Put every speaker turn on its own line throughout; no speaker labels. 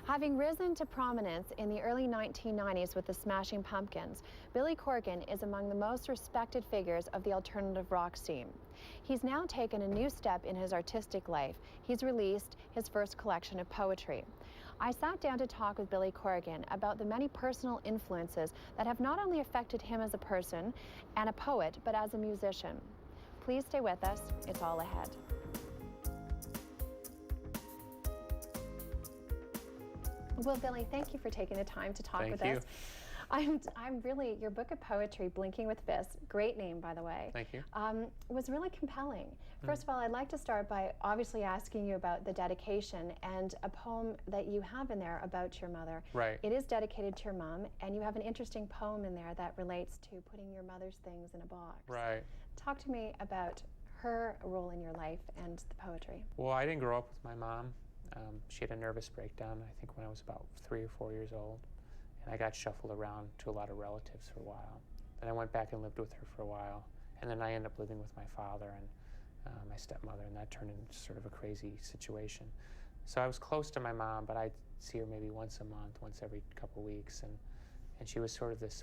Having risen to prominence in the early 1990s with the Smashing Pumpkins, Billy Corgan is among the most respected figures of the alternative rock scene. He's now taken a new step in his artistic life. He's released his first collection of poetry. I sat down to talk with Billy Corgan about the many personal influences that have not only affected him as a person and a poet, but as a musician. Please stay with us. It's all ahead. Well, Billy, thank you for taking the time to talk with us. I'm really, your book of poetry, Blinking with Fists, great name, by the way.
Thank you.
Was really compelling. First of all, I'd like to start by obviously asking you about the dedication and a poem that you have in there about your mother.
Right.
It is dedicated to your mom, and you have an interesting poem in there that relates to putting your mother's things in a box.
Right.
Talk to me about her role in your life and the poetry.
Well, I didn't grow up with my mom. She had a nervous breakdown, I think, when I was about 3 or 4 years old. And I got shuffled around to a lot of relatives for a while. Then I went back and lived with her for a while. And then I ended up living with my father and my stepmother, and that turned into sort of a crazy situation. So I was close to my mom, but I'd see her maybe once a month, once every couple weeks. And she was sort of this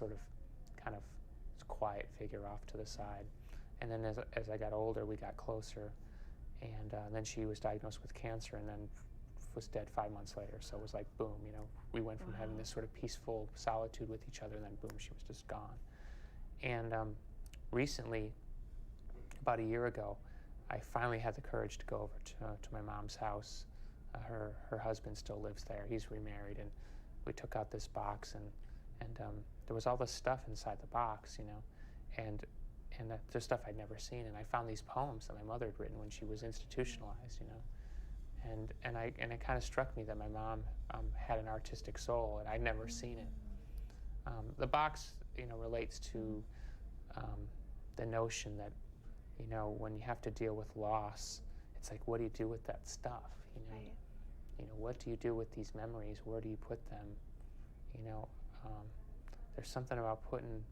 kind of quiet figure off to the side. And then as I got older, we got closer. And then she was diagnosed with cancer and then was dead 5 months later. So it was like, boom, you know, we went from having this sort of peaceful solitude with each other, and then boom, she was just gone. And recently, about a year ago, I finally had the courage to go over to my mom's house. Her husband still lives there. He's remarried, and we took out this box, and there was all this stuff inside the box, you know, and there's stuff I'd never seen. And I found these poems that my mother had written when she was institutionalized, you know. And it kind of struck me that my mom had an artistic soul, and I'd never seen it. The box, you know, relates to the notion that, you know, when you have to deal with loss, it's like, what do you do with that stuff? You know,
Right.
You know, what do you do with these memories? Where do you put them? You know, there's something about putting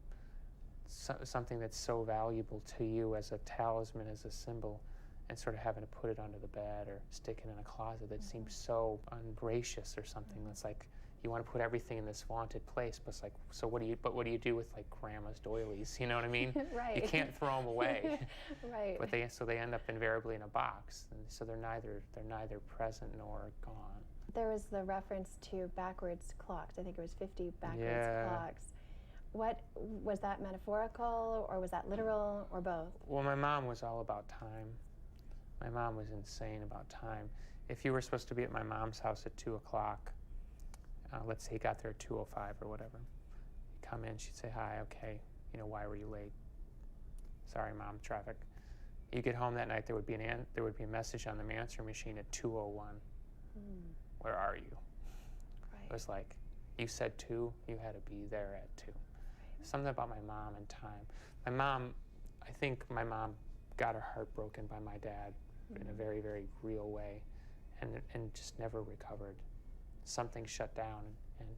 something that's so valuable to you as a talisman, as a symbol, and sort of having to put it under the bed or stick it in a closet that seems so ungracious or something. That's like, you want to put everything in this vaunted place, but it's like, so what do you do with like grandma's doilies? You know what I mean?
Right.
You can't throw them away.
Right.
But they end up invariably in a box, and so they're neither present nor gone.
There was the reference to backwards clocks. I think it was 50 backwards clocks. What was that, metaphorical, or was that literal, or both?
Well, my mom was all about time. My mom was insane about time. If you were supposed to be at my mom's house at 2 o'clock, let's say you got there at 2:05 or whatever, you come in, she'd say, hi, okay, you know, why were you late? Sorry, Mom, traffic. You get home that night, there would be a message on the answering machine at 2:01. Where are you?
Right.
It was like, you said 2, you had to be there at 2. Right. Something about my mom and time. I think my mom got her heart broken by my dad in a very, very real way, and just never recovered. Something shut down, and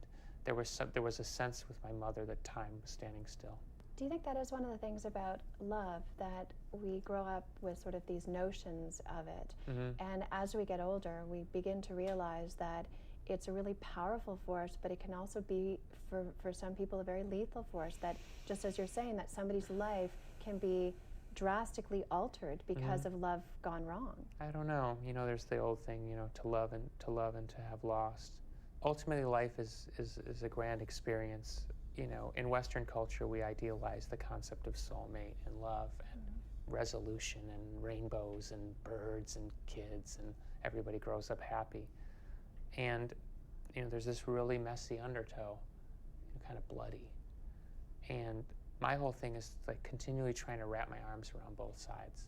there was a sense with my mother that time was standing still.
Do you think that is one of the things about love, that we grow up with sort of these notions of it, and as we get older, we begin to realize that it's a really powerful force, but it can also be, for some people, a very lethal force, that, just as you're saying, that somebody's life can be drastically altered because of love gone wrong? I
don't know. You know, there's the old thing, you know, to love and to have lost. Ultimately, life is a grand experience. You know, in Western culture, we idealize the concept of soulmate and love and resolution and rainbows and birds and kids, and everybody grows up happy. And, you know, there's this really messy undertow, you know, kind of bloody. And my whole thing is like continually trying to wrap my arms around both sides.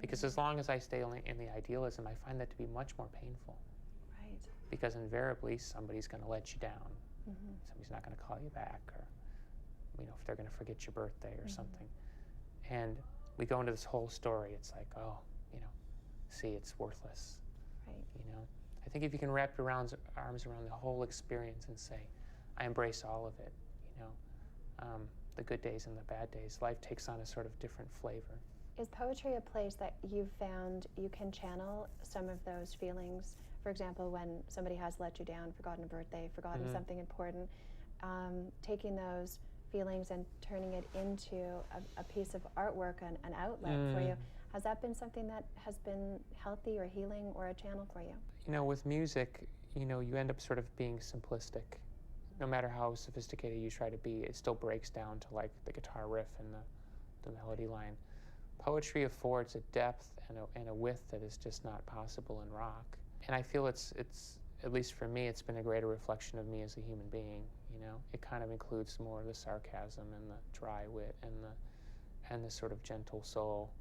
Because as long as I stay in the idealism, I find that to be much more painful.
Right.
Because invariably somebody's going to let you down. Somebody's not going to call you back, or, you know, if they're going to forget your birthday or something. And we go into this whole story. It's like, oh, you know, see, it's worthless.
Right.
You know, I think if you can wrap your arms around the whole experience and say, I embrace all of it, you know, the good days and the bad days, life takes on a sort of different flavor.
Is poetry a place that you've found you can channel some of those feelings for example, when somebody has let you down, forgotten a birthday, forgotten something important, taking those feelings and turning it into a piece of artwork, an outlet for you. Has that been something that has been healthy or healing or a channel for you?
You know, with music, you know, you end up sort of being simplistic. No matter how sophisticated you try to be, it still breaks down to like the guitar riff and the melody line. Poetry affords a depth and a width that is just not possible in rock. And I feel it's at least for me, it's been a greater reflection of me as a human being. You know, it kind of includes more of the sarcasm and the dry wit and the sort of gentle soul.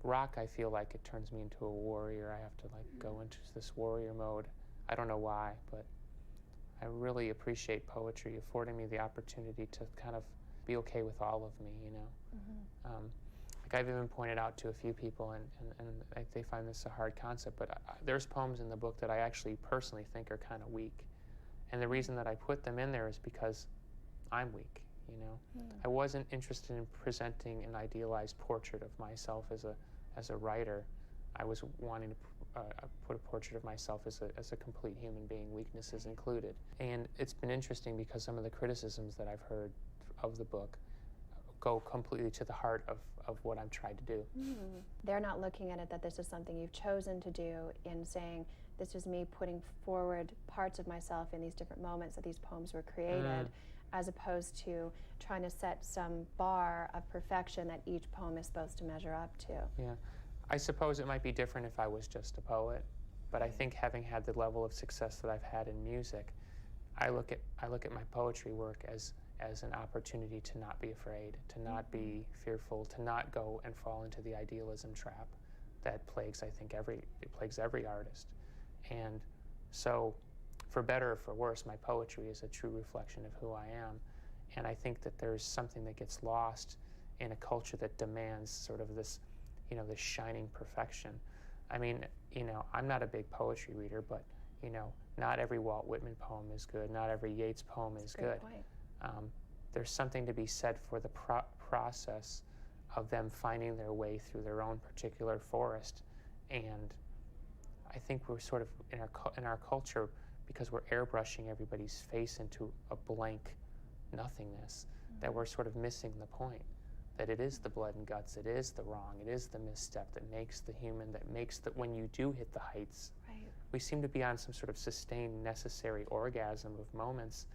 Rock, I feel like it turns me into a warrior. I have to like go into this warrior mode. I don't know why, but I really appreciate poetry affording me the opportunity to kind of be okay with all of me, you know. Like I've even pointed out to a few people, and they find this a hard concept, but there's poems in the book that I actually personally think are kind of weak. And the reason that I put them in there is because I'm weak, you know. I wasn't interested in presenting an idealized portrait of myself as a writer. I was wanting to put a portrait of myself as a complete human being, weaknesses included. And it's been interesting because some of the criticisms that I've heard of the book go completely to the heart of what I'm trying to do.
They're not looking at it that this is something you've chosen to do, in saying, this is me putting forward parts of myself in these different moments that these poems were created, as opposed to trying to set some bar of perfection that each poem is supposed to measure up to.
Yeah. I suppose it might be different if I was just a poet, but I think having had the level of success that I've had in music, I look at my poetry work as an opportunity to not be afraid, to not be fearful, to not go and fall into the idealism trap that plagues, I think, every artist. And so, for better or for worse, my poetry is a true reflection of who I am. And I think that there's something that gets lost in a culture that demands sort of this, you know, this shining perfection. I mean, you know, I'm not a big poetry reader, but, you know, not every Walt Whitman poem is good. Not every Yeats poem is good. There's something to be said for the process of them finding their way through their own particular forest. And I think we're sort of, in our culture, because we're airbrushing everybody's face into a blank nothingness, that we're sort of missing the point. That it is the blood and guts, it is the wrong, it is the misstep that makes the human, that makes that when you do hit the heights, we seem to be on some sort of sustained, necessary orgasm of moments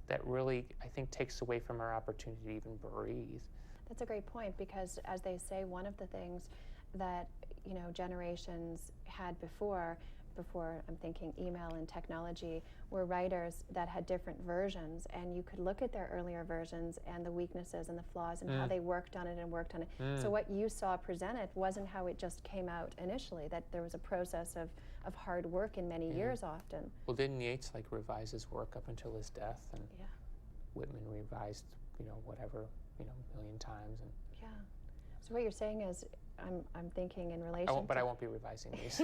that really, I think, takes away from our opportunity to even breathe.
That's a great point, because as they say, one of the things that, you know, generations had before I'm thinking email and technology, were writers that had different versions, and you could look at their earlier versions and the weaknesses and the flaws and how they worked on it. So what you saw presented wasn't how it just came out initially, that there was a process of hard work in many years often.
Well, didn't Yeats like revise his work up until his death, and Whitman revised, you know, whatever, you know, a million times. And
so what you're saying is, I'm thinking in relation
but I won't be revising these.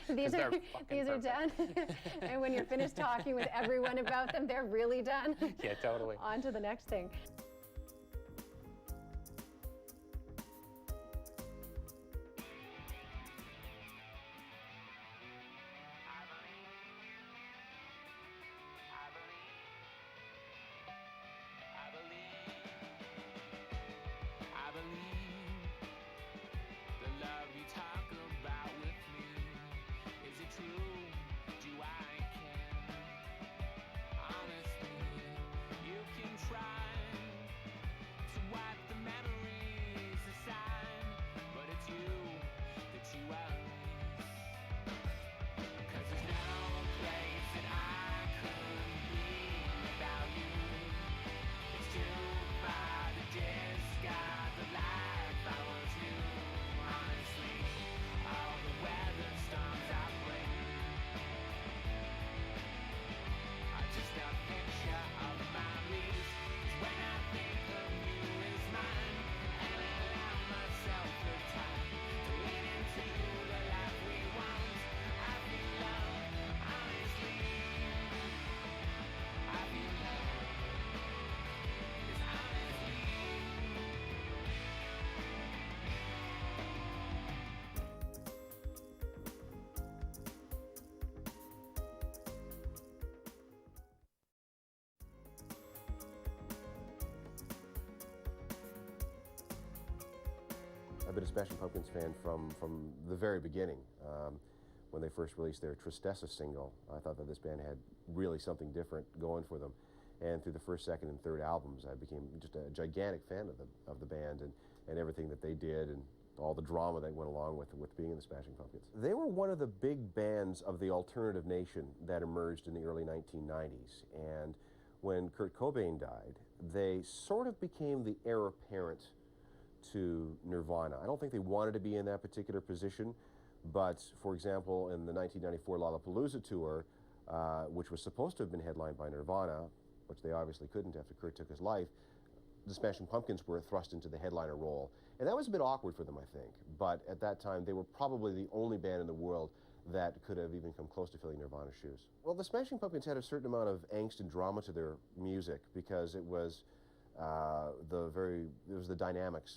These are done. And when you're finished talking with everyone about them, they're really done.
Yeah, totally.
On to the next thing.
been a Smashing Pumpkins fan from the very beginning. When they first released their Tristessa single, I thought that this band had really something different going for them. And through the first, second, and third albums, I became just a gigantic fan of the band and everything that they did and all the drama that went along with being in the Smashing Pumpkins. They were one of the big bands of the alternative nation that emerged in the early 1990s. And when Kurt Cobain died, they sort of became the heir apparent to Nirvana. I don't think they wanted to be in that particular position, but for example, in the 1994 Lollapalooza tour, which was supposed to have been headlined by Nirvana, which they obviously couldn't after Kurt took his life, the Smashing Pumpkins were thrust into the headliner role. And that was a bit awkward for them, I think. But at that time, they were probably the only band in the world that could have even come close to filling Nirvana's shoes. Well, the Smashing Pumpkins had a certain amount of angst and drama to their music because it was the dynamics,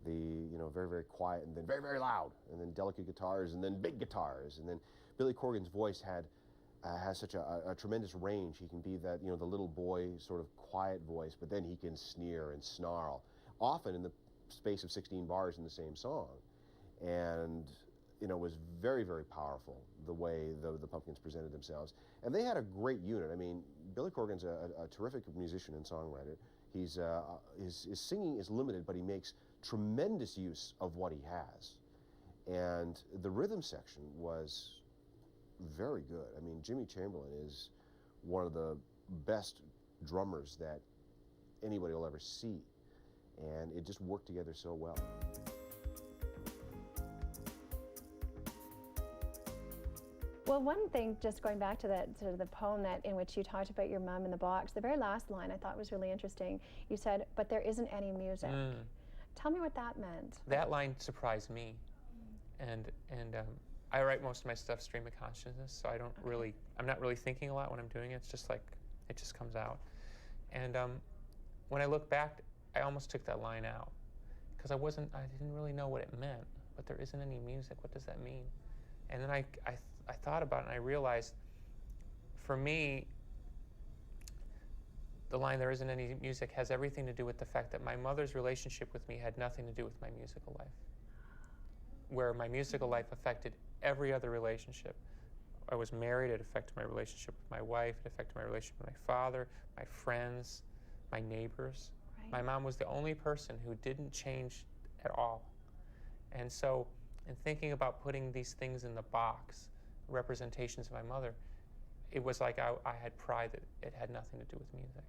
the very, very quiet and then very, very loud, and then delicate guitars and then big guitars, and then Billy Corgan's voice has such a tremendous range. He can be that the little boy sort of quiet voice, but then he can sneer and snarl, often in the space of 16 bars in the same song, and it was very, very powerful the way the Pumpkins presented themselves. And they had a great unit. I mean, Billy Corgan's a terrific musician and songwriter. His singing is limited, but he makes tremendous use of what he has. And the rhythm section was very good. I mean, Jimmy Chamberlain is one of the best drummers that anybody will ever see. And it just worked together so well.
Well, one thing, just going back to that sort of the poem in which you talked about your mom in the box, the very last line I thought was really interesting. You said, "But there isn't any music." Tell me what that meant.
That line surprised me, and I write most of my stuff stream of consciousness, so I'm not really thinking a lot when I'm doing it. It's just like it just comes out. And when I look back, I almost took that line out because I didn't really know what it meant. But there isn't any music. What does that mean? And then I thought about it and I realized, for me, the line "there isn't any music" has everything to do with the fact that my mother's relationship with me had nothing to do with my musical life. Where my musical life affected every other relationship. I was married, it affected my relationship with my wife, it affected my relationship with my father, my friends, my neighbors. Right. My mom was the only person who didn't change at all. And so, in thinking about putting these things in the box, representations of my mother, it was like I had pride that it had nothing to do with music.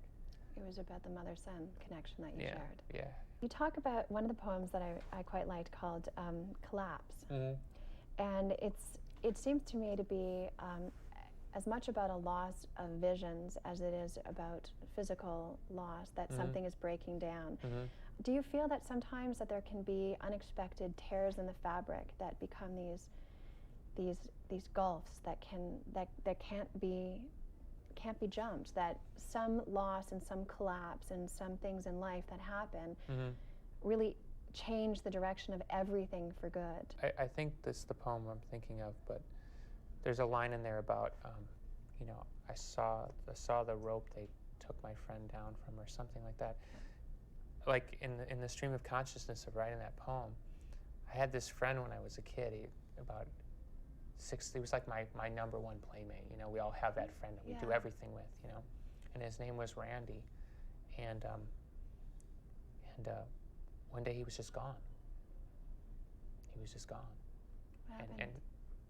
It was about the mother-son connection that you shared.
Yeah.
You talk about one of the poems that I quite liked called Collapse.
Mm-hmm.
And it seems to me to be as much about a loss of visions as it is about physical loss, that something is breaking down.
Mm-hmm.
Do you feel that sometimes that there can be unexpected tears in the fabric that become these gulfs that can't be jumped, that some loss and some collapse and some things in life that happen really change the direction of everything for good?
I think this is the poem I'm thinking of, but there's a line in there about, I saw the rope they took my friend down from, or something like that. Like in the stream of consciousness of writing that poem, I had this friend when I was a kid. He was like my number one playmate. We all have that friend that we do everything with. And his name was Randy, and one day he was just gone. He was just gone.
What happened?
And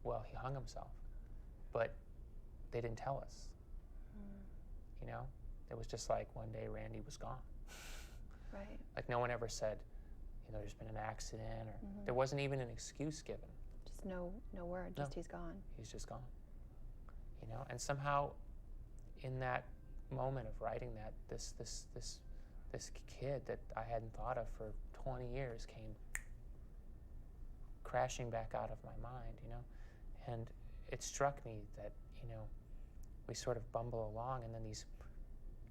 well, he hung himself, but they didn't tell us. It was just like one day Randy was gone.
Right.
Like no one ever said, there's been an accident, or there wasn't even an excuse given.
Just no word. Just he's gone.
He's just gone. And somehow, in that moment of writing that, this kid that I hadn't thought of for 20 years came crashing back out of my mind. And it struck me that we sort of bumble along, and then these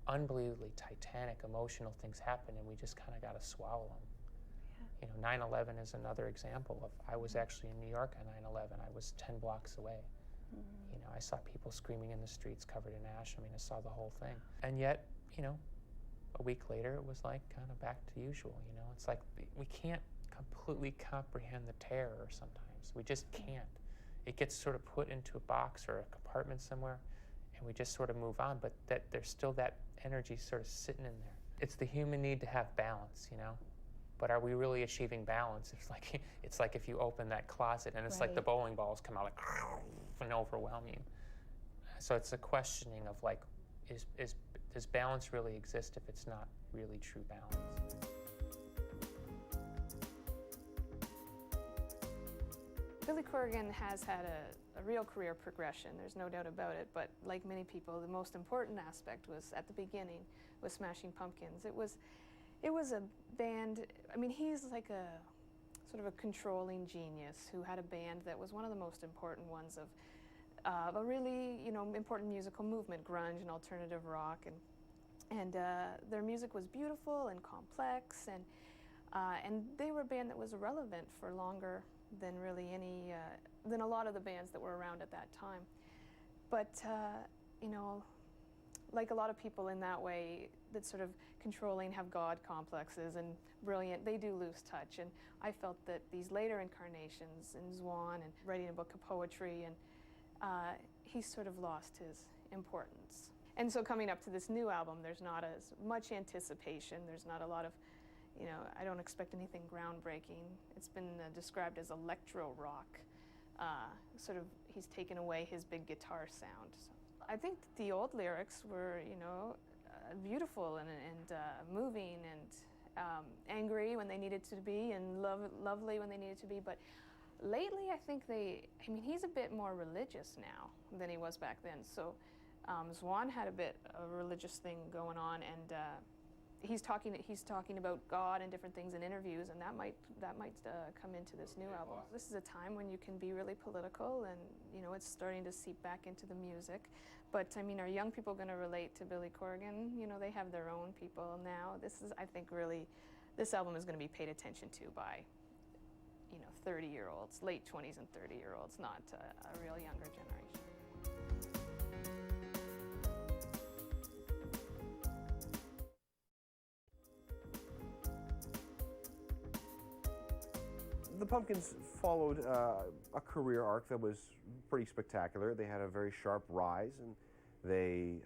unbelievably titanic emotional things happen, and we just kind of got to swallow them. 9/11 is another example of, I was actually in New York on 9/11. I was 10 blocks away. I saw people screaming in the streets covered in ash. I saw the whole thing. And yet, a week later, it was like kind of back to usual. It's like we can't completely comprehend the terror sometimes. We just can't. It gets sort of put into a box or a compartment somewhere, and we just sort of move on, but that there's still that energy sort of sitting in there. It's the human need to have balance, you know? But are we really achieving balance? It's like if you open that closet and it's like the bowling balls come out like and overwhelm you. So it's a questioning of like, does balance really exist if it's not really true balance?
Billy Corgan has had a real career progression, there's no doubt about it, but like many people, the most important aspect was at the beginning with Smashing Pumpkins. It was a band, I mean, he's like a sort of a controlling genius who had a band that was one of the most important ones of a really, you know, important musical movement, grunge and alternative rock, and their music was beautiful and complex, and they were a band that was relevant for longer than really than a lot of the bands that were around at that time. But, you know, like a lot of people in that way, that sort of controlling, have God complexes and brilliant, they do lose touch. And I felt that these later incarnations in Zwan and writing a book of poetry, and he's sort of lost his importance. And so coming up to this new album, there's not as much anticipation, there's not a lot of, you know, I don't expect anything groundbreaking. It's been described as electro rock. Sort of, he's taken away his big guitar sound. So I think the old lyrics were, you know, beautiful and moving and angry when they needed to be, and lovely when they needed to be. But lately, I think I mean, he's a bit more religious now than he was back then. So Zwan had a bit of a religious thing going on, and he's talking about God and different things in interviews, and that might come into this new album. This is a time when you can be really political, and you know, it's starting to seep back into the music. But I mean, are young people going to relate to Billy Corgan? You know, they have their own people now. This is, I think, really, this album is going to be paid attention to by, you know, 30-year-olds, late 20s and 30-year-olds, not a real younger generation.
The Pumpkins followed a career arc that was pretty spectacular. They had a very sharp rise, and they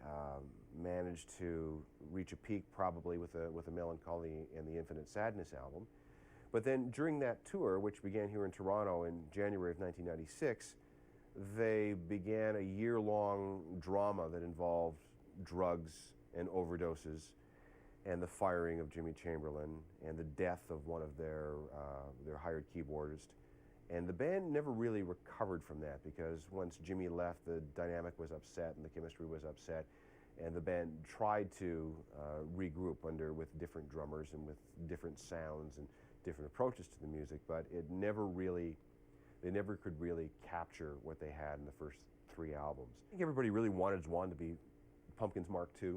managed to reach a peak probably with a Melancholy and the Infinite Sadness album. But then during that tour, which began here in Toronto in January of 1996, they began a year-long drama that involved drugs and overdoses, and the firing of Jimmy Chamberlain, and the death of one of their hired keyboardist. And the band never really recovered from that, because once Jimmy left, the dynamic was upset and the chemistry was upset, and the band tried to regroup with different drummers and with different sounds and different approaches to the music, but they never could really capture what they had in the first 3 albums. I think everybody really wanted Zwan to be Pumpkins Mark II,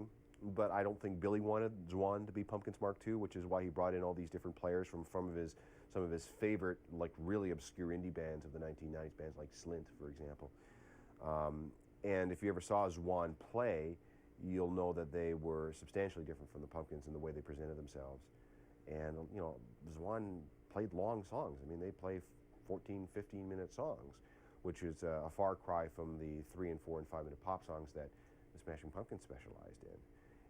but I don't think Billy wanted Zwan to be Pumpkins Mark II, which is why he brought in all these different players from some of his favorite, like, really obscure indie bands of the 1990s, bands like Slint, for example. And if you ever saw Zwan play, you'll know that they were substantially different from the Pumpkins in the way they presented themselves. And, you know, Zwan played long songs. I mean, they play 14, 15-minute songs, which is a far cry from the 3 and 4 and 5-minute pop songs that the Smashing Pumpkins specialized in.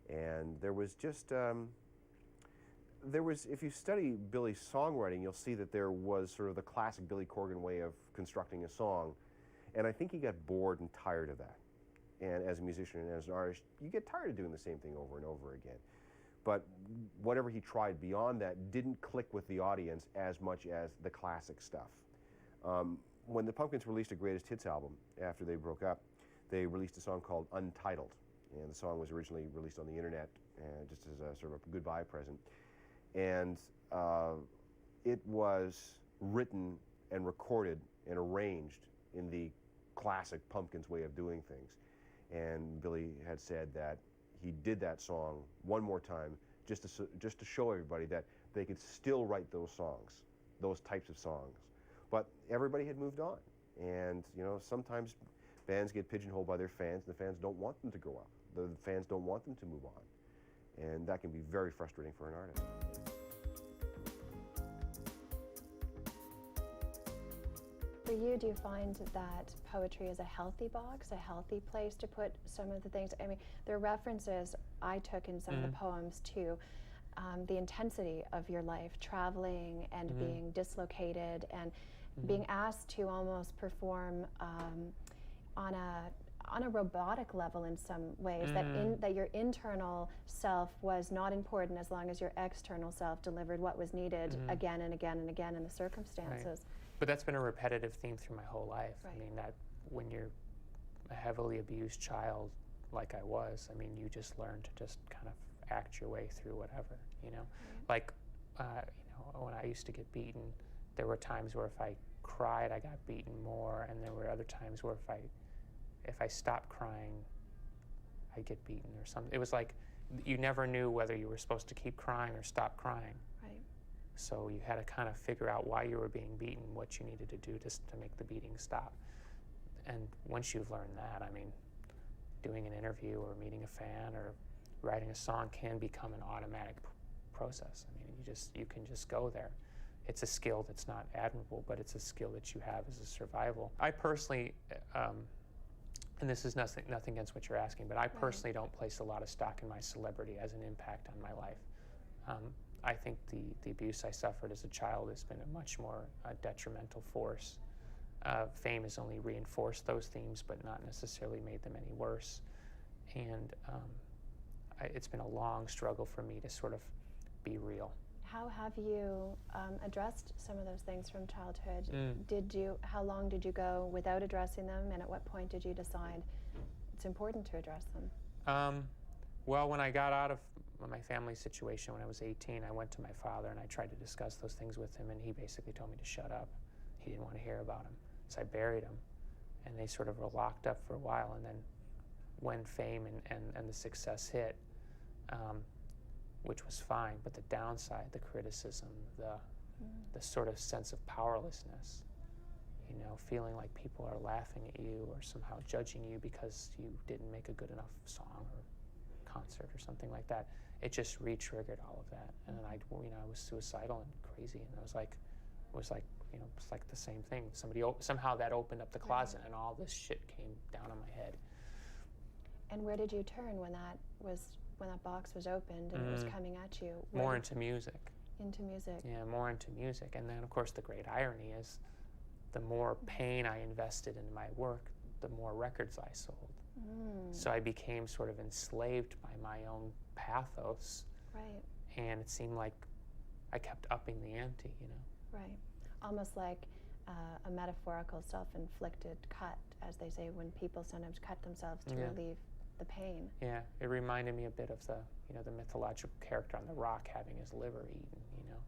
And there was just, if you study Billy's songwriting, you'll see that there was sort of the classic Billy Corgan way of constructing a song. And I think he got bored and tired of that. And as a musician and as an artist, you get tired of doing the same thing over and over again. But whatever he tried beyond that didn't click with the audience as much as the classic stuff. When the Pumpkins released a greatest hits album after they broke up, they released a song called Untitled. And the song was originally released on the internet just as a sort of a goodbye present. And it was written and recorded and arranged in the classic Pumpkins way of doing things. And Billy had said that he did that song one more time just to show everybody that they could still write those songs, those types of songs. But everybody had moved on. And, you know, sometimes bands get pigeonholed by their fans, and the fans don't want them to grow up. The fans don't want them to move on. And that can be very frustrating for an artist.
For you, do you find that poetry is a healthy box, a healthy place to put some of the things? I mean, there are references I took in some of the poems to the intensity of your life, traveling and being dislocated and being asked to almost perform on a robotic level in some ways, that your internal self was not important as long as your external self delivered what was needed again and again and again in the circumstances.
Right. But that's been a repetitive theme through my whole life.
Right.
I mean, that when you're a heavily abused child like I was, I mean, you just learn to just kind of act your way through whatever, you know? Like, you know, when I used to get beaten, there were times where if I cried, I got beaten more, and there were other times where if I stopped crying, I'd get beaten or something. It was like you never knew whether you were supposed to keep crying or stop crying.
Right.
So you had to kind of figure out why you were being beaten, what you needed to do to make the beating stop. And once you've learned that, I mean, doing an interview or meeting a fan or writing a song can become an automatic process. I mean, you can just go there. It's a skill that's not admirable, but it's a skill that you have as a survival. I personally, and this is nothing against what you're asking, but I personally don't place a lot of stock in my celebrity as an impact on my life. I think the abuse I suffered as a child has been a much more detrimental force. Fame has only reinforced those themes, but not necessarily made them any worse. And it's been a long struggle for me to sort of be real.
How have you addressed some of those things from childhood? How long did you go without addressing them, and at what point did you decide it's important to address them?
Well, when I got out of my family situation when I was 18, I went to my father and I tried to discuss those things with him, and he basically told me to shut up. He didn't want to hear about them. So I buried him, and they sort of were locked up for a while, and then when fame and the success hit, which was fine, but the downside, the criticism, the sort of sense of powerlessness, you know, feeling like people are laughing at you or somehow judging you because you didn't make a good enough song or concert or something like that, it just re-triggered all of that. And then I was suicidal and crazy, and it was like, you know, it's like the same thing. Somehow that opened up the closet, and all this shit came down on my head.
And where did you turn when that box was opened and it was coming at you?
More into music.
Into music.
Yeah, more into music. And then, of course, the great irony is the more pain I invested into my work, the more records I sold. So I became sort of enslaved by my own pathos.
Right.
And it seemed like I kept upping the ante, you know.
Right. Almost like a metaphorical self-inflicted cut, as they say, when people sometimes cut themselves to relieve the pain.
Yeah, it reminded me a bit of the mythological character on the rock having his liver eaten, you know.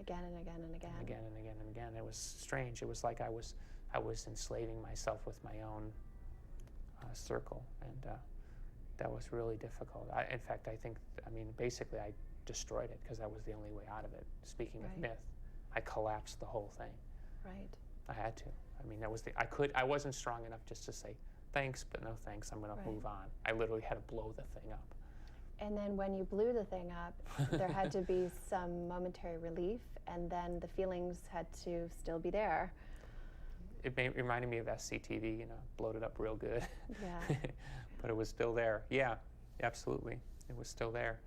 Again and again and again.
Again and again and again. It was strange. It was like I was enslaving myself with my own circle, and that was really difficult. In fact, basically I destroyed it because that was the only way out of it. Speaking of myth, I collapsed the whole thing.
Right.
I had to. I mean, I wasn't strong enough just to say, thanks, but no thanks, I'm going to move on. I literally had to blow the thing up.
And then when you blew the thing up, there had to be some momentary relief, and then the feelings had to still be there.
It reminded me of SCTV, you know, blowed it up real good.
Yeah.
But it was still there. Yeah, absolutely. It was still there.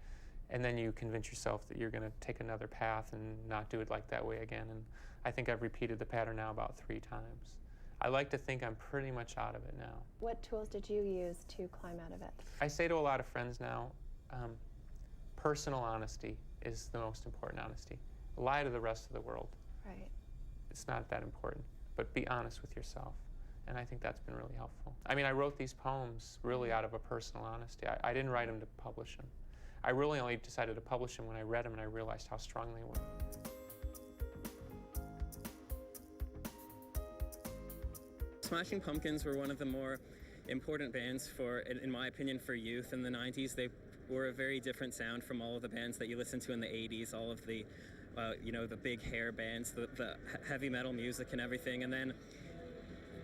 And then you convince yourself that you're going to take another path and not do it like that way again. And I think I've repeated the pattern now about 3 times. I like to think I'm pretty much out of it now.
What tools did you use to climb out of it?
I say to a lot of friends now, personal honesty is the most important honesty. Lie to the rest of the world.
Right.
It's not that important, but be honest with yourself. And I think that's been really helpful. I mean, I wrote these poems really out of a personal honesty. I didn't write them to publish them. I really only decided to publish them when I read them and I realized how strong they were.
Smashing Pumpkins were one of the more important bands in my opinion, for youth in the 90s. They were a very different sound from all of the bands that you listened to in the 80s, all of the, the big hair bands, the heavy metal music and everything. And then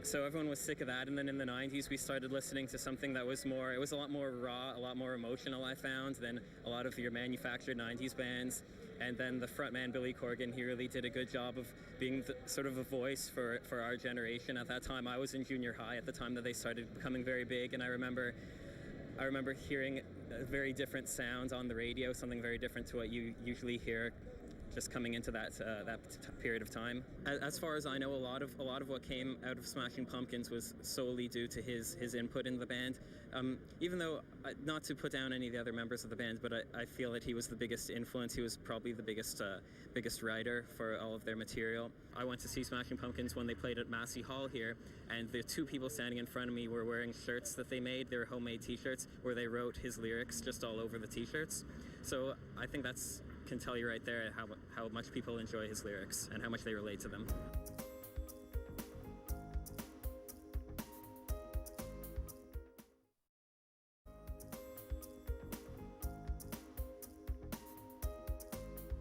So everyone was sick of that, and then in the 90s we started listening to something that was more, it was a lot more raw, a lot more emotional, I found, than a lot of your manufactured 90s bands. And then the frontman, Billy Corgan, he really did a good job of being sort of a voice for our generation. At that time, I was in junior high at the time that they started becoming very big, and I remember hearing a very different sound on the radio, something very different to what you usually hear just coming into that period of time. As far as I know, a lot of what came out of Smashing Pumpkins was solely due to his input in the band. Even though, not to put down any of the other members of the band, but I feel that he was the biggest influence. He was probably the biggest writer for all of their material. I went to see Smashing Pumpkins when they played at Massey Hall here, and the two people standing in front of me were wearing shirts that they made. They were homemade t-shirts where they wrote his lyrics just all over the t-shirts. So I think that's can tell you right there how much people enjoy his lyrics and how much they relate to them.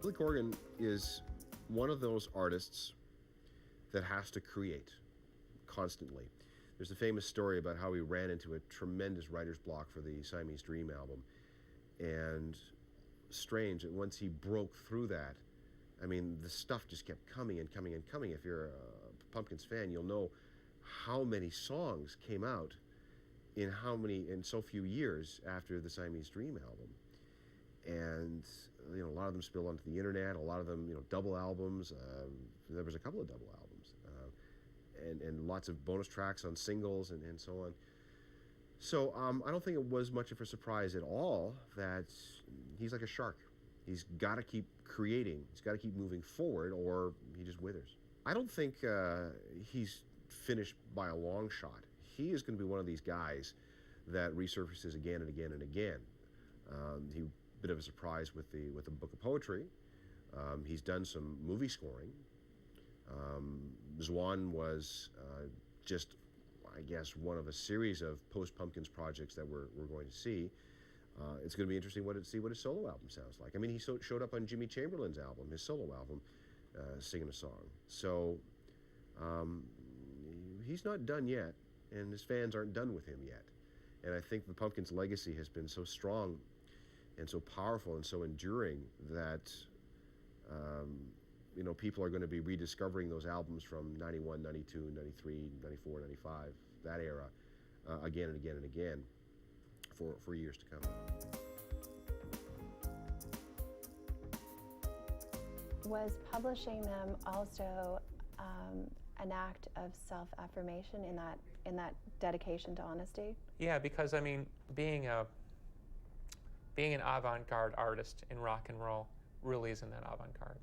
Billy Corgan is one of those artists that has to create constantly. There's a famous story about how he ran into a tremendous writer's block for the Siamese Dream album, and strange that once he broke through that, I mean, the stuff just kept coming and coming and coming. If you're a Pumpkins fan, you'll know how many songs came out in so few years after the Siamese Dream album. And a lot of them spilled onto the internet, a lot of them double albums. There was a couple of double albums, and lots of bonus tracks on singles and so on. So I don't think it was much of a surprise at all that he's like a shark. He's got to keep creating. He's got to keep moving forward, or he just withers. I don't think he's finished by a long shot. He is going to be one of these guys that resurfaces again and again and again. He bit of a surprise with the book of poetry. He's done some movie scoring. Zwan was just, I guess, one of a series of post-Pumpkins projects that we're going to see. It's going to be interesting to see what his solo album sounds like. I mean, he showed up on Jimmy Chamberlain's album, his solo album, singing a song. So he's not done yet, and his fans aren't done with him yet. And I think the Pumpkins' legacy has been so strong and so powerful and so enduring that people are going to be rediscovering those albums from 91, 92, 93, 94, 95, that era, again and again and again for years to come.
Was publishing them also an act of self-affirmation in that dedication to honesty?
Yeah, because I mean, being an avant-garde artist in rock and roll really isn't that avant-garde,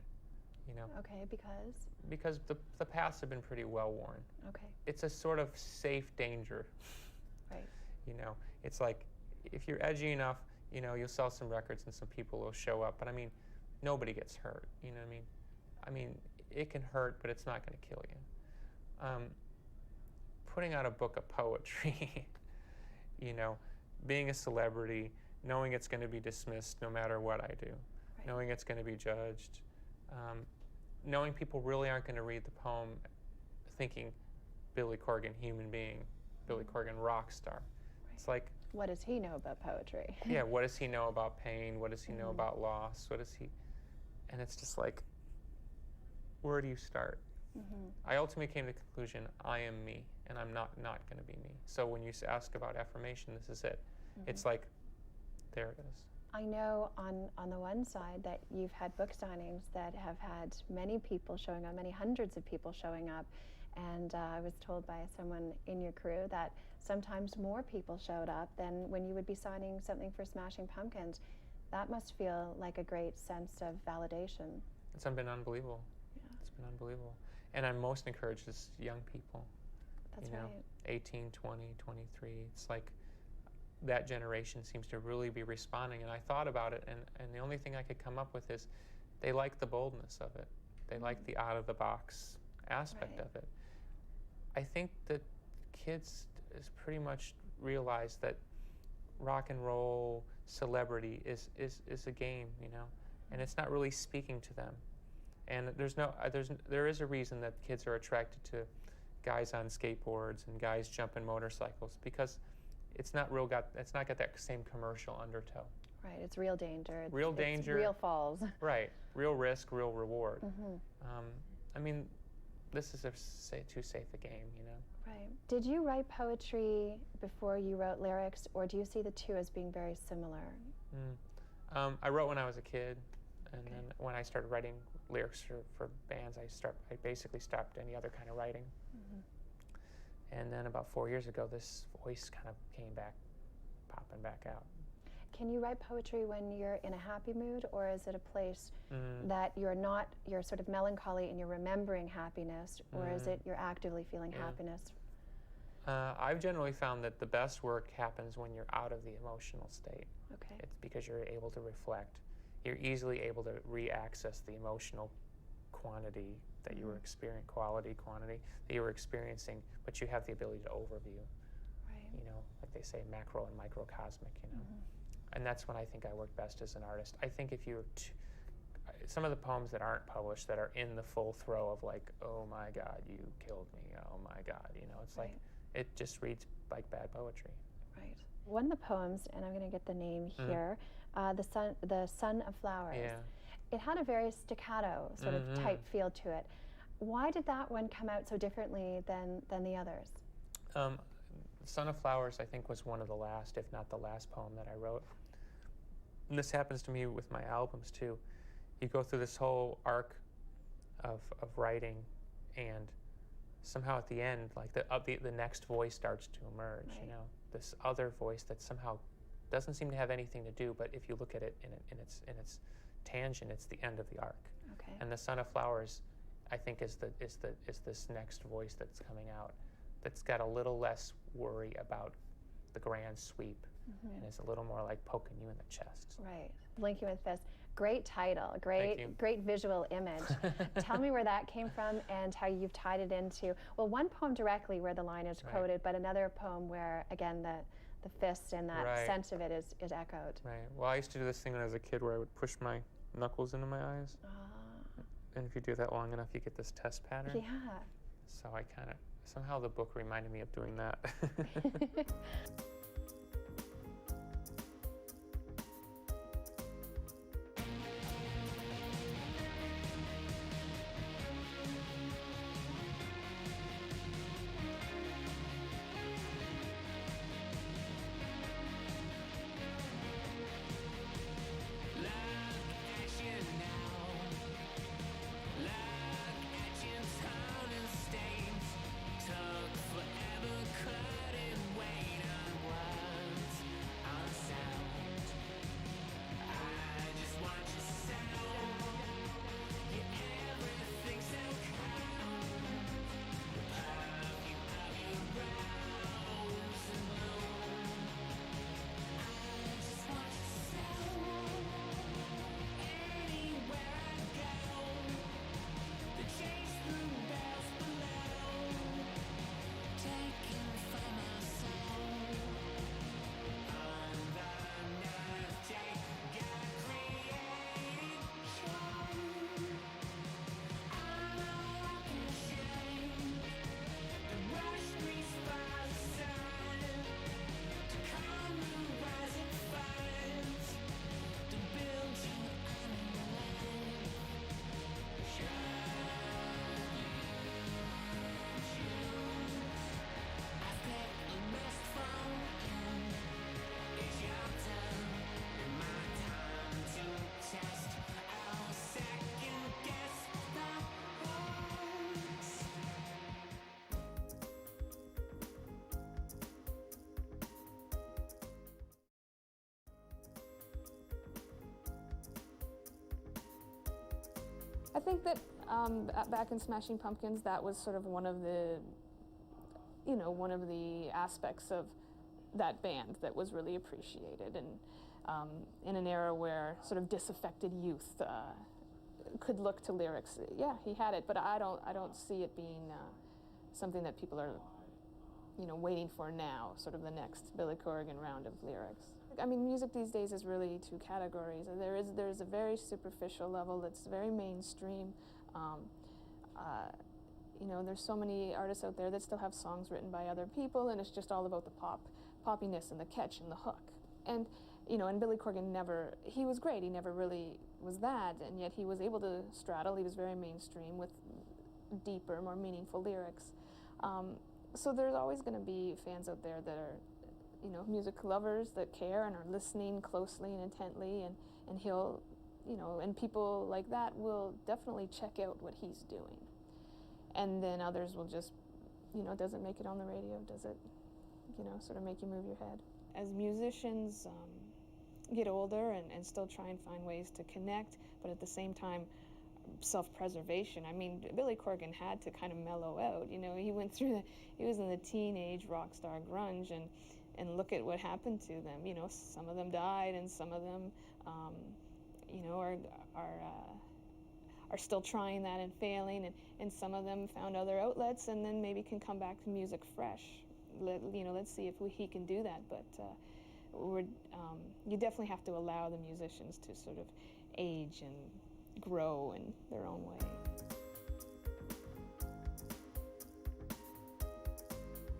Okay, because?
Because the paths have been pretty well worn.
Okay.
It's a sort of safe danger.
Right.
It's like if you're edgy enough, you'll sell some records and some people will show up. But I mean, nobody gets hurt. You know what I mean? It can hurt, but it's not going to kill you. Putting out a book of poetry, being a celebrity, knowing it's going to be dismissed no matter what I do, right. Knowing it's going to be judged, knowing people really aren't going to read the poem thinking Billy Corgan, human being, Billy Corgan, rock star. Right. It's like,
what does he know about poetry?
Yeah, what does he know about pain? What does he know about loss? And it's just like, where do you start? I ultimately came to the conclusion, I am me, and I'm not going to be me. So when you ask about affirmation, this is it. It's like, there it is.
I know on the one side that you've had book signings that have had many people showing up, many hundreds of people showing up, and I was told by someone in your crew that sometimes more people showed up than when you would be signing something for Smashing Pumpkins. That must feel like a great sense of validation.
It's been unbelievable.
Yeah.
It's been unbelievable. And I'm most encouraged is young people.
That's right.
18, 20, 23. It's like that generation seems to really be responding. And I thought about it, and the only thing I could come up with is they like the boldness of it. They like the out-of-the-box aspect of it. I think that kids is pretty much realize that rock and roll celebrity is a game, and it's not really speaking to them. And there is a reason that kids are attracted to guys on skateboards and guys jumping motorcycles, because it's not got that same commercial undertow.
Right, it's real danger.
Real
It's
danger.
real falls.
Right, real risk, real reward.
Mm-hmm.
I mean, this is too safe a game, you know.
Right. Did you write poetry before you wrote lyrics, or do you see the two as being very similar?
I wrote when I was a kid, and then when I started writing lyrics for bands, I basically stopped any other kind of writing. Mm-hmm. And then about 4 years ago, this voice kind of came back, popping back out.
Can you write poetry when you're in a happy mood, or is it a place that you're sort of melancholy and you're remembering happiness, or is it you're actively feeling happiness?
I've generally found that the best work happens when you're out of the emotional state.
Okay.
It's because you're able to reflect. You're easily able to re-access the emotional quantity that you were quantity that you were experiencing, but you have the ability to overview.
Right.
You know, like they say, macro and microcosmic, you know. And that's when I think I work best as an artist. I think if you're some of the poems that aren't published, that are in the full throw of like, oh my God, you killed me, oh my God, you know, it's like, it just reads like bad poetry.
Right. One of the poems, and I'm going to get the name here, the Son of Flowers.
Yeah.
It had a very staccato sort of type feel to it. Why did that one come out so differently than the others?
Son of Flowers, I think, was one of the last, if not the last poem that I wrote. And this happens to me with my albums too. You go through this whole arc of writing, and somehow at the end, like the next voice starts to emerge. You know, this other voice that somehow doesn't seem to have anything to do, but if you look at it in its tangent, it's the end of the arc.
Okay.
And the Son of Flowers, I think, is this next voice that's coming out, that's got a little less worry about the grand sweep, and is a little more like poking you in the chest.
Right. Blinking with Fists. Great title. Great visual image. Tell me where that came from and how you've tied it into, well, one poem directly where the line is quoted, but another poem where, again, the fist and that sense of it is echoed.
Right. Well, I used to do this thing when I was a kid where I would push my knuckles into my eyes. And if you do that long enough, you get this test pattern.
Yeah.
So I kind of, somehow the book reminded me of doing that.
I think that back in Smashing Pumpkins, that was sort of one of the aspects of that band that was really appreciated, and in an era where sort of disaffected youth could look to lyrics. Yeah, he had it, but I don't see it being something that people are, waiting for now. Sort of the next Billy Corgan round of lyrics. I mean, music these days is really two categories. There's a very superficial level that's very mainstream. You know, there's so many artists out there that still have songs written by other people, and it's just all about the poppiness and the catch and the hook. And, you know, and Billy Corgan he was great, he never really was that, and yet he was able to straddle, he was very mainstream with deeper, more meaningful lyrics. So there's always going to be fans out there that are, you know, music lovers that care and are listening closely and intently, and he'll, you know, and people like that will definitely check out what he's doing. And then others will just, you know, does it make it on the radio? Does it, you know, sort of make you move your head? As musicians get older and still try and find ways to connect, but at the same time, self-preservation. I mean, Billy Corgan had to kind of mellow out. You know, he went through he was in the teenage rock star grunge, and look at what happened to them. You know, some of them died, and some of them, you know, are still trying that and failing, and some of them found other outlets, and then maybe can come back to music fresh. You know, let's see if he can do that. But you definitely have to allow the musicians to sort of age and grow in their own way.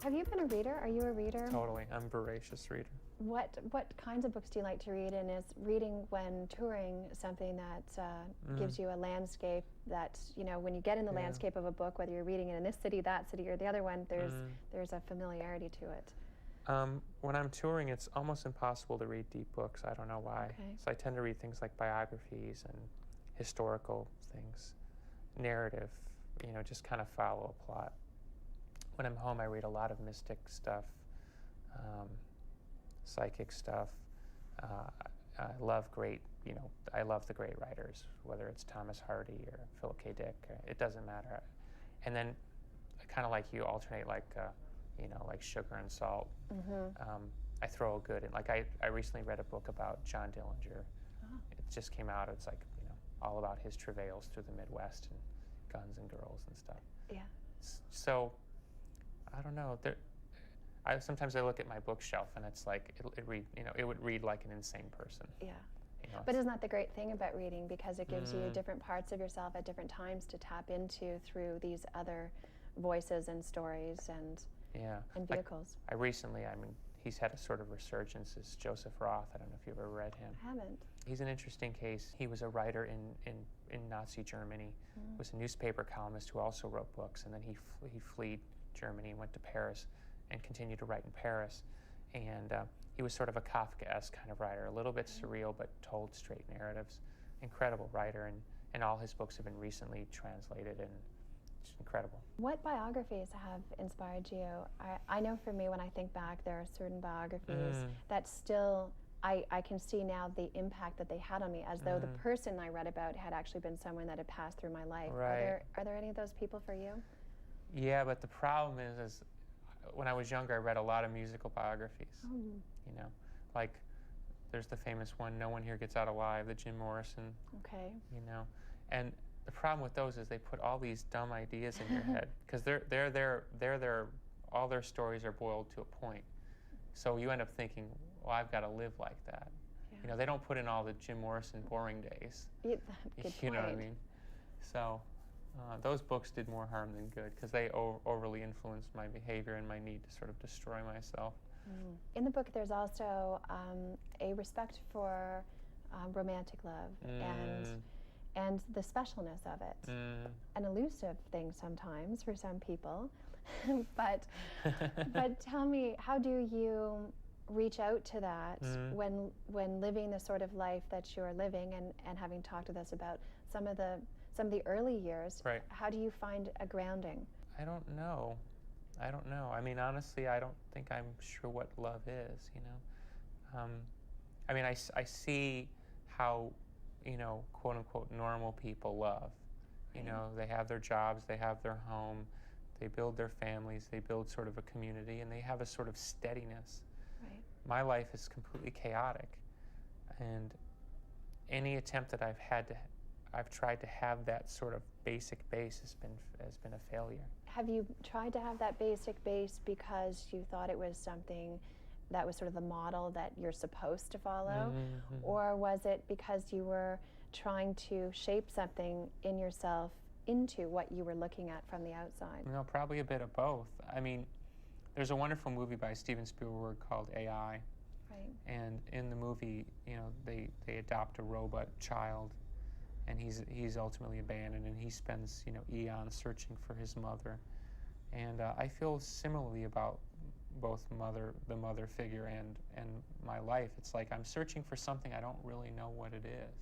Have you been a reader? Are you a reader?
Totally. I'm a voracious reader.
What kinds of books do you like to read, and is reading when touring something that gives you a landscape that, you know, when you get in the landscape of a book, whether you're reading it in this city, that city, or the other one, there's a familiarity to it?
When I'm touring, it's almost impossible to read deep books. I don't know why.
Okay.
So I tend to read things like biographies and historical things, narrative, you know, just kind of follow a plot. When I'm home, I read a lot of mystic stuff, psychic stuff. I love I love the great writers, whether it's Thomas Hardy or Philip K. Dick, it doesn't matter. And then, kind of like you, alternate like, you know, like sugar and salt. I throw a good in. Like I recently read a book about John Dillinger. Oh. It just came out. It's like, you know, all about his travails through the Midwest and guns and girls and stuff. Yeah. So, I don't know. Sometimes I look at my bookshelf and it's like it would read like an insane person. Yeah. You know,
but isn't that the great thing about reading? Because it gives you different parts of yourself at different times to tap into through these other voices and stories and vehicles.
Like he's had a sort of resurgence, is Joseph Roth. I don't know if you've ever read him.
I haven't.
He's an interesting case. He was a writer in Nazi Germany. Was a newspaper columnist who also wrote books, and then he fled Germany and went to Paris and continued to write in Paris. And he was sort of a Kafkaesque kind of writer, a little bit surreal, but told straight narratives. Incredible writer, and all his books have been recently translated, and it's incredible.
What biographies have inspired you? I know for me, when I think back, there are certain biographies that still, I can see now the impact that they had on me, as though the person I read about had actually been someone that had passed through my life.
Right.
Are there any of those people for you?
Yeah, but the problem is when I was younger, I read a lot of musical biographies. You know, like there's the famous one, "No One Here Gets Out Alive," the Jim Morrison. Okay. You know, and the problem with those is they put all these dumb ideas in your head, because all their stories are boiled to a point. So you end up thinking, well, I've got to live like that. Yeah. You know, they don't put in all the Jim Morrison boring days. Good you know what I mean? So those books did more harm than good, because they overly influenced my behavior and my need to sort of destroy myself.
In the book, there's also a respect for romantic love and the specialness of it. An elusive thing sometimes for some people. but tell me, how do you reach out to that when living the sort of life that you're living, and having talked with us about some of the early years? Right. How do you find a grounding?
I don't know. I mean, honestly, I don't think I'm sure what love is, you know. I mean, I see how, you know, quote unquote normal people love. You know, they have their jobs, they have their home, they build their families, they build sort of a community, and they have a sort of steadiness. Right. My life is completely chaotic, and any attempt that I've tried to have that sort of basic base has been a failure.
Have you tried to have that basic base because you thought it was something that was sort of the model that you're supposed to follow? Or was it because you were trying to shape something in yourself into what you were looking at from the outside?
No, probably a bit of both. I mean, there's a wonderful movie by Steven Spielberg called AI.
Right.
And in the movie, you know, they adopt a robot child, and he's ultimately abandoned, and he spends, you know, eons searching for his mother. And I feel similarly about both the mother figure and my life. It's like I'm searching for something I don't really know what it is.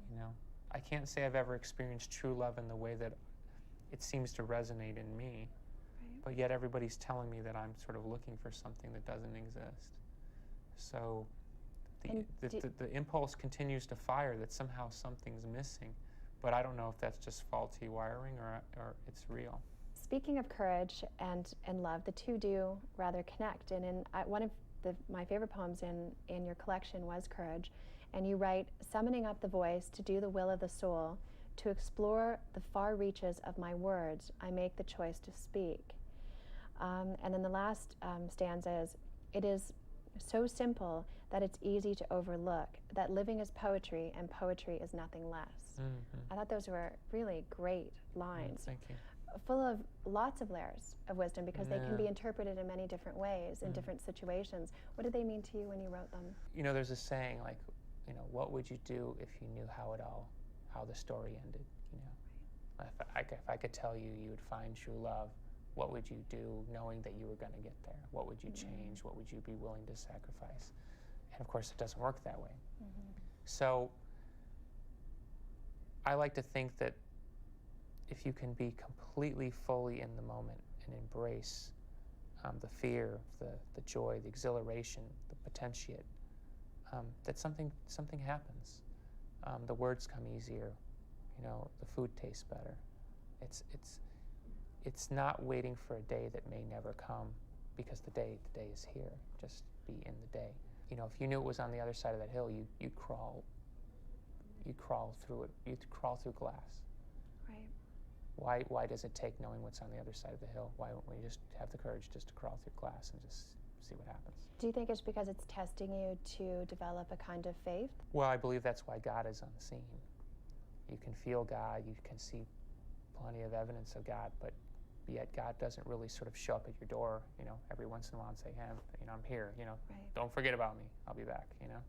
You know, I can't say I've ever experienced true love in the way that it seems to resonate in me, but yet everybody's telling me that I'm sort of looking for something that doesn't exist. So the impulse continues to fire that somehow something's missing, but I don't know if that's just faulty wiring or it's real.
Speaking of courage and love, the two do rather connect. And in one of my favorite poems in your collection was Courage. And you write, summoning up the voice to do the will of the soul, to explore the far reaches of my words, I make the choice to speak. And then the last stanza is, it is so simple that it's easy to overlook, that living is poetry and poetry is nothing less.
Mm-hmm.
I thought those were really great lines.
Thank you.
Full of lots of layers of wisdom, because they can be interpreted in many different ways in different situations. What did they mean to you when you wrote them?
You know, there's a saying like, you know, what would you do if you knew how the story ended? You know, if I could tell you you would find true love, what would you do knowing that you were going to get there? What would you change? What would you be willing to sacrifice? And of course, it doesn't work that way. So I like to think that if you can be completely fully in the moment and embrace the fear, the joy, the exhilaration, the potentiate, that something happens. The words come easier, you know, the food tastes better. It's not waiting for a day that may never come, because the day is here. Just be in the day. You know, if you knew it was on the other side of that hill, you'd crawl through it. You'd crawl through glass.
Right.
Why does it take knowing what's on the other side of the hill? Why don't we just have the courage just to crawl through glass and just see what happens?
Do you think it's because it's testing you to develop a kind of faith?
Well, I believe that's why God is on the scene. You can feel God, you can see plenty of evidence of God, but yet God doesn't really sort of show up at your door, you know, every once in a while and say, hey, I'm here, you know, don't forget about me, I'll be back, you know.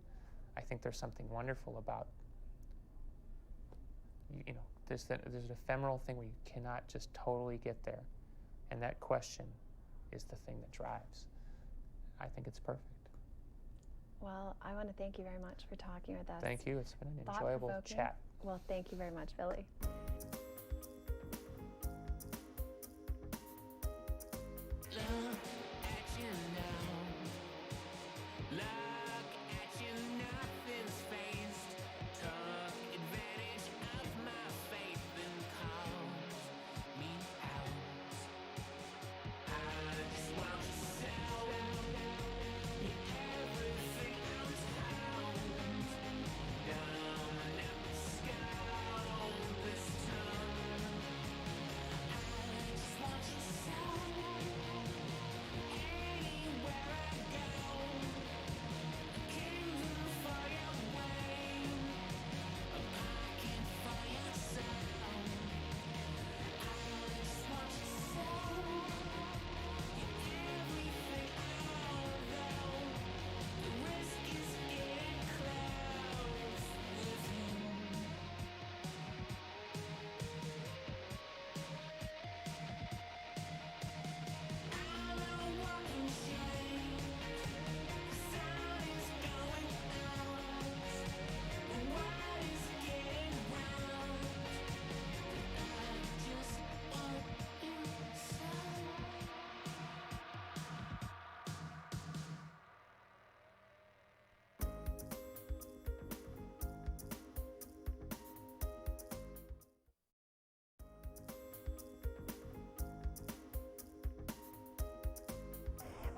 I think there's something wonderful about, you know, there's an ephemeral thing where you cannot just totally get there, and that question is the thing that drives. I think it's perfect.
Well, I want to thank you very much for talking with us.
Thank you. It's been an enjoyable chat.
Well, thank you very much, Billy.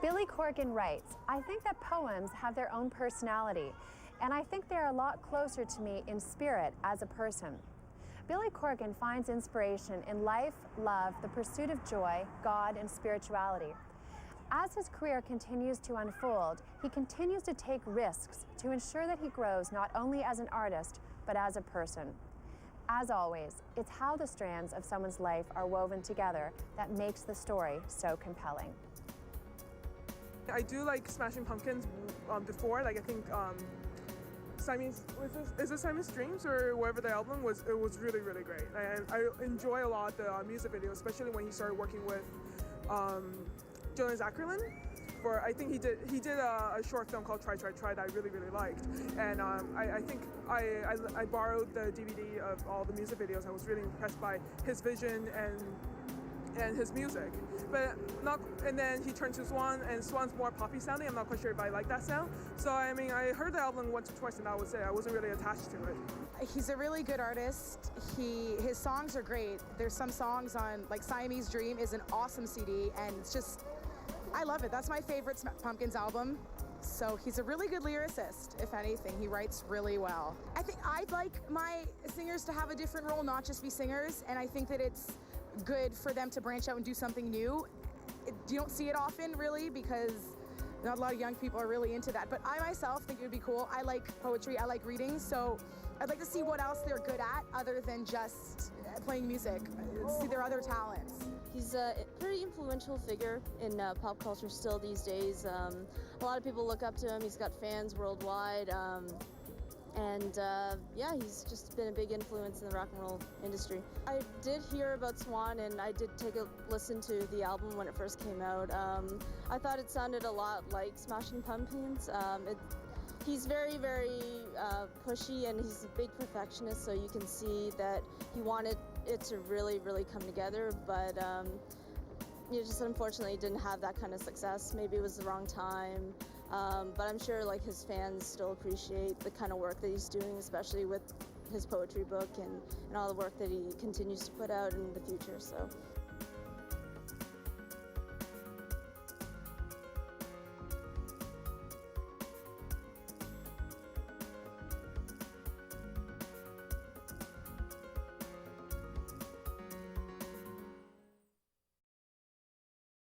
Billy Corgan writes, I think that poems have their own personality, and I think they're a lot closer to me in spirit as a person. Billy Corgan finds inspiration in life, love, the pursuit of joy, God, and spirituality. As his career continues to unfold, he continues to take risks to ensure that he grows not only as an artist, but as a person. As always, it's how the strands of someone's life are woven together that makes the story so compelling.
I do like Smashing Pumpkins before, like I think is it Simon's Dreams or whatever the album was, it was really, really great. And I enjoy a lot the music video, especially when he started working with Jonas Ackerlund. For I think he did a short film called Try Try Try that I really, really liked. And I think I borrowed the DVD of all the music videos. I was really impressed by his vision and his music, and then he turned to Swan, and Swan's more poppy sounding. I'm not quite sure if I like that sound. So I mean, I heard the album once or twice, and I would say I wasn't really attached to it.
He's a really good artist. His songs are great. There's some songs on, like Siamese Dream is an awesome CD, and it's just, I love it. That's my favorite Pumpkins album. So he's a really good lyricist, if anything. He writes really well. I think I'd like my singers to have a different role, not just be singers, and I think that it's good for them to branch out and do something new. You don't see it often, really, because not a lot of young people are really into that. But I myself think it would be cool. I like poetry, I like reading, so I'd like to see what else they're good at other than just playing music, see their other talents.
He's a pretty influential figure in pop culture still these days. A lot of people look up to him. He's got fans worldwide. Yeah, he's just been a big influence in the rock and roll industry. I did hear about Swan, and I did take a listen to the album when it first came out. I thought it sounded a lot like Smashing Pumpkins. He's very, very pushy, and he's a big perfectionist, so you can see that he wanted it to really, really come together, but just unfortunately didn't have that kind of success. Maybe it was the wrong time. But I'm sure like his fans still appreciate the kind of work that he's doing, especially with his poetry book and all the work that he continues to put out in the future. So